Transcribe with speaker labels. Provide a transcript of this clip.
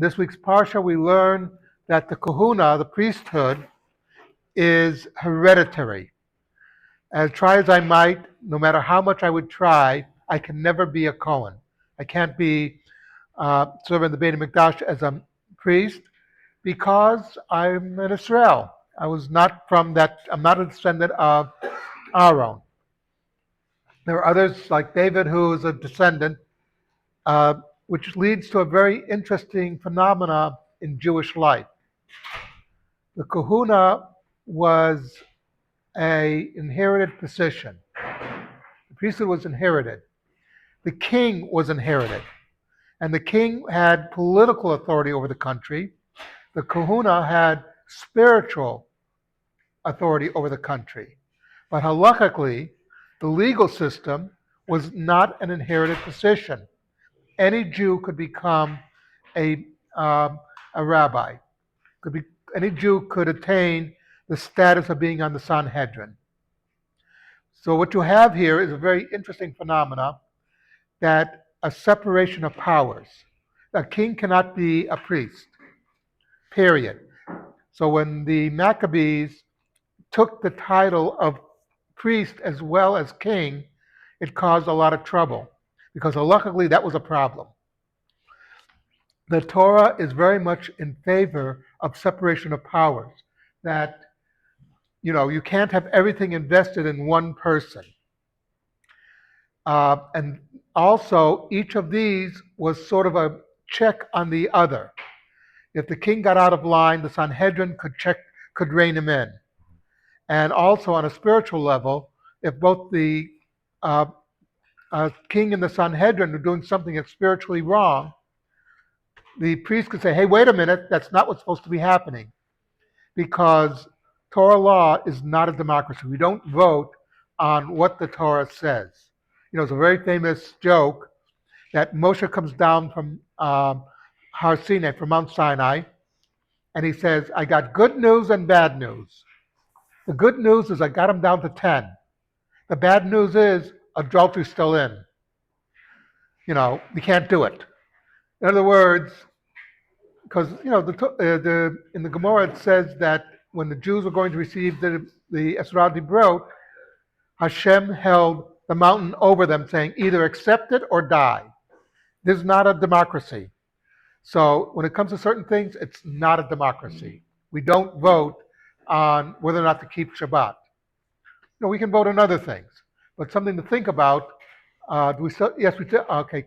Speaker 1: this week's Parsha, we learn that the kahuna, the priesthood, is hereditary. As try as I might, no matter how much I would try, I can never be a Kohen. I can't be serving the Beit HaMikdash as a priest because I'm in Israel. I was not from that, I'm not a descendant of Aaron. There are others like David who is a descendant, which leads to a very interesting phenomena in Jewish life. The kahuna was an inherited position. The priesthood was inherited. The king was inherited. And the king had political authority over the country. The kahuna had spiritual authority over the country. But halachically, the legal system was not an inherited position. Any Jew could become a rabbi. Any Jew could attain the status of being on the Sanhedrin. So what you have here is a very interesting phenomena, that a separation of powers. A king cannot be a priest, period. So when the Maccabees took the title of priest as well as king, it caused a lot of trouble, because luckily that was a problem. The Torah is very much in favor of separation of powers, that you can't have everything invested in one person. And also, each of these was sort of a check on the other. If the king got out of line, the Sanhedrin could rein him in. And also, on a spiritual level, if both the king and the Sanhedrin are doing something that's spiritually wrong, the priest could say, hey, wait a minute, that's not what's supposed to be happening. Because Torah law is not a democracy. We don't vote on what the Torah says. It's a very famous joke that Moshe comes down from Har Sinai, from Mount Sinai, and he says, I got good news and bad news. The good news is I got him down to 10. The bad news is adultery's still in. We can't do it. In other words, because in the Gemara it says that when the Jews were going to receive the Esrah Dibrot, Hashem held the mountain over them, saying either accept it or die. This is not a democracy. So when it comes to certain things, it's not a democracy. We don't vote on whether or not to keep Shabbat. We can vote on other things, but something to think about. Do we still? Yes, we do. Okay.